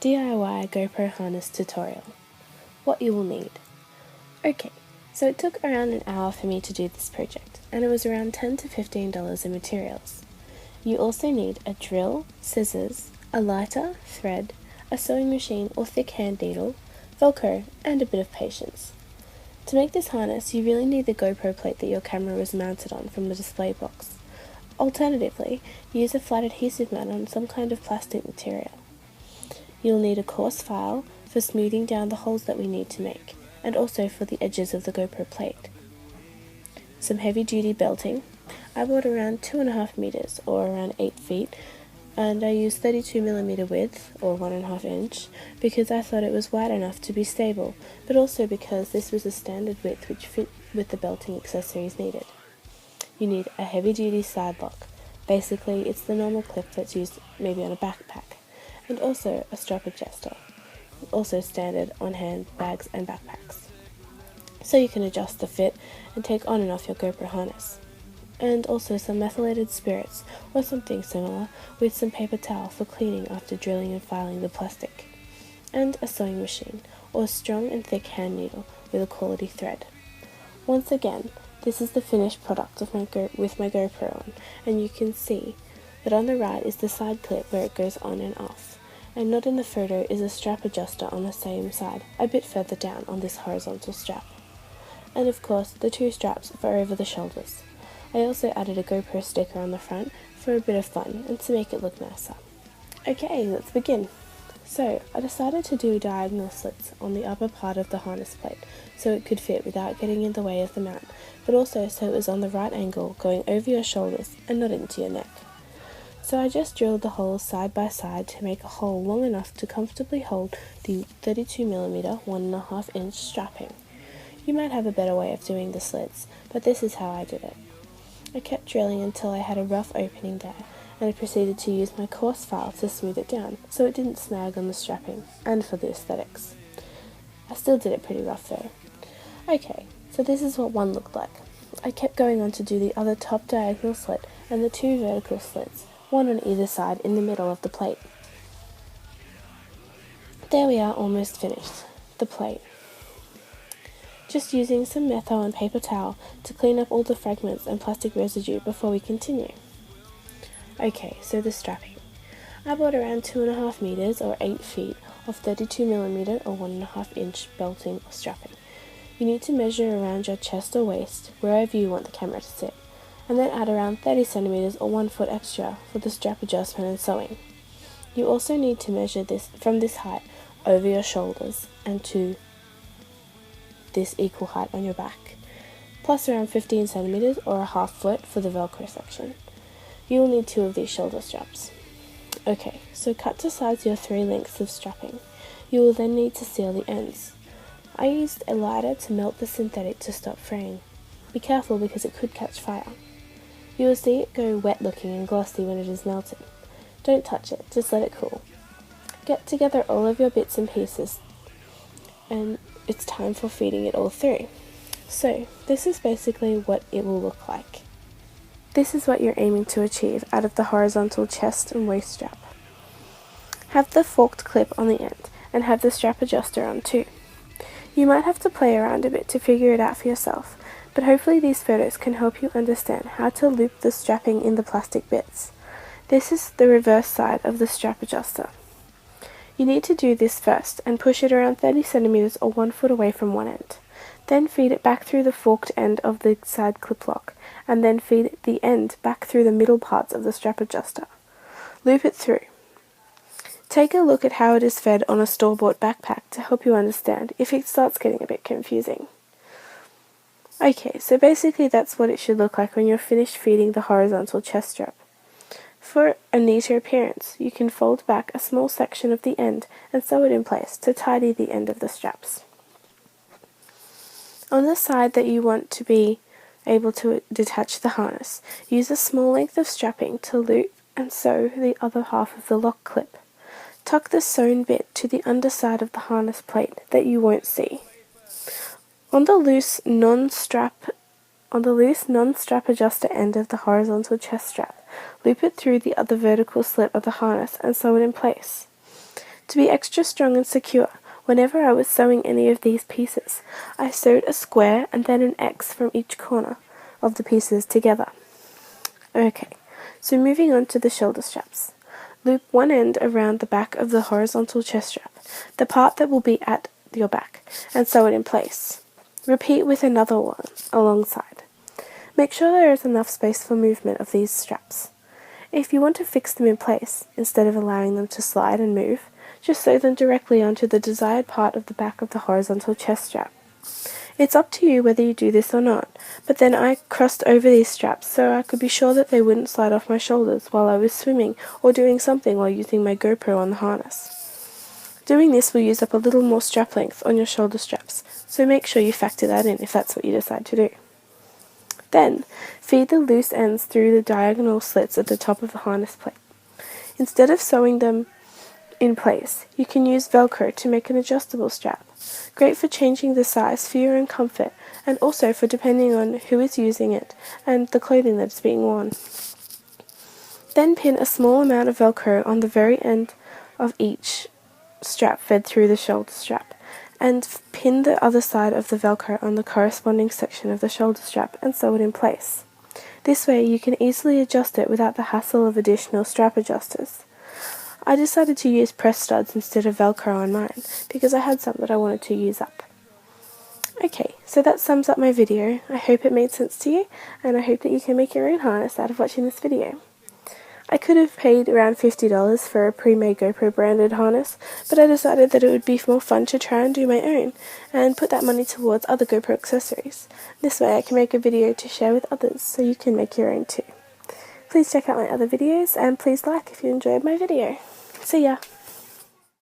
DIY GoPro harness tutorial. What you will need. Okay, so it took around an hour for me to do this project, and it was around $10 to $15 in materials. You also need a drill, scissors, a lighter, thread, a sewing machine or thick hand needle, Velcro, and a bit of patience. To make this harness, you really need the GoPro plate that your camera was mounted on from the display box. Alternatively, use a flat adhesive mat on some kind of plastic material. You'll need a coarse file for smoothing down the holes that we need to make, and also for the edges of the GoPro plate. Some heavy duty belting. I bought around 2.5 meters or around 8 feet, and I used 32mm width or 1.5 inch because I thought it was wide enough to be stable, but also because this was a standard width which fit with the belting accessories needed. You need a heavy duty side lock. Basically, it's the normal clip that's used maybe on a backpack, and also a strap adjuster, also standard on hand bags and backpacks, so you can adjust the fit and take on and off your GoPro harness. And also some methylated spirits or something similar with some paper towel for cleaning after drilling and filing the plastic, and a sewing machine or strong and thick hand needle with a quality thread. Once again, this is the finished product of with my GoPro on, and you can see that on the right is the side clip where it goes on and off, and not in the photo is a strap adjuster on the same side, a bit further down on this horizontal strap. And of course, the two straps for over the shoulders. I also added a GoPro sticker on the front for a bit of fun and to make it look nicer. Okay, let's begin. So, I decided to do diagonal slits on the upper part of the harness plate so it could fit without getting in the way of the mount, but also so it was on the right angle going over your shoulders and not into your neck. So I just drilled the holes side by side to make a hole long enough to comfortably hold the 32mm 1.5 inch strapping. You might have a better way of doing the slits, but this is how I did it. I kept drilling until I had a rough opening there, and I proceeded to use my coarse file to smooth it down so it didn't snag on the strapping, and for the aesthetics. I still did it pretty rough though. Okay, so this is what one looked like. I kept going on to do the other top diagonal slit and the two vertical slits, one on either side in the middle of the plate. There we are, almost finished. The plate. Just using some metho and paper towel to clean up all the fragments and plastic residue before we continue. Okay, so the strapping. I bought around 2.5 meters or 8 feet of 32mm or 1.5 inch belting or strapping. You need to measure around your chest or waist, wherever you want the camera to sit, and then add around 30 centimeters or 1 foot extra for the strap adjustment and sewing. You also need to measure this from this height over your shoulders and to this equal height on your back, plus around 15 centimeters or a half foot for the Velcro section. You will need 2 of these shoulder straps. Okay, so cut to size your 3 lengths of strapping. You will then need to seal the ends. I used a lighter to melt the synthetic to stop fraying. Be careful because it could catch fire. You will see it go wet looking and glossy when it is melted. Don't touch it, just let it cool. Get together all of your bits and pieces, and it's time for feeding it all through. So, this is basically what it will look like. This is what you're aiming to achieve out of the horizontal chest and waist strap. Have the forked clip on the end, and have the strap adjuster on too. You might have to play around a bit to figure it out for yourself, but hopefully these photos can help you understand how to loop the strapping in the plastic bits. This is the reverse side of the strap adjuster. You need to do this first and push it around 30 centimeters or 1 foot away from one end. Then feed it back through the forked end of the side clip lock, and then feed the end back through the middle parts of the strap adjuster. Loop it through. Take a look at how it is fed on a store-bought backpack to help you understand if it starts getting a bit confusing. Okay, so basically that's what it should look like when you're finished feeding the horizontal chest strap. For a neater appearance, you can fold back a small section of the end and sew it in place to tidy the end of the straps. On the side that you want to be able to detach the harness, use a small length of strapping to loop and sew the other half of the lock clip. Tuck the sewn bit to the underside of the harness plate that you won't see. On the loose non-strap adjuster end of the horizontal chest strap, loop it through the other vertical slit of the harness and sew it in place. To be extra strong and secure, whenever I was sewing any of these pieces, I sewed a square and then an X from each corner of the pieces together. Okay, so moving on to the shoulder straps. Loop one end around the back of the horizontal chest strap, the part that will be at your back, and sew it in place. Repeat with another one alongside. Make sure there is enough space for movement of these straps. If you want to fix them in place, instead of allowing them to slide and move, just sew them directly onto the desired part of the back of the horizontal chest strap. It's up to you whether you do this or not, but then I crossed over these straps so I could be sure that they wouldn't slide off my shoulders while I was swimming or doing something while using my GoPro on the harness. Doing this will use up a little more strap length on your shoulder straps, so make sure you factor that in if that's what you decide to do. Then, feed the loose ends through the diagonal slits at the top of the harness plate. Instead of sewing them in place, you can use Velcro to make an adjustable strap. Great for changing the size for your own comfort, and also for depending on who is using it and the clothing that is being worn. Then pin a small amount of Velcro on the very end of each strap fed through the shoulder strap, and pin the other side of the Velcro on the corresponding section of the shoulder strap and sew it in place. This way you can easily adjust it without the hassle of additional strap adjusters. I decided to use press studs instead of Velcro on mine because I had some that I wanted to use up. Okay, so that sums up my video. I hope it made sense to you, and I hope that you can make your own harness out of watching this video. I could have paid around $50 for a pre-made GoPro branded harness, but I decided that it would be more fun to try and do my own, and put that money towards other GoPro accessories. This way I can make a video to share with others, so you can make your own too. Please check out my other videos, and please like if you enjoyed my video. See ya!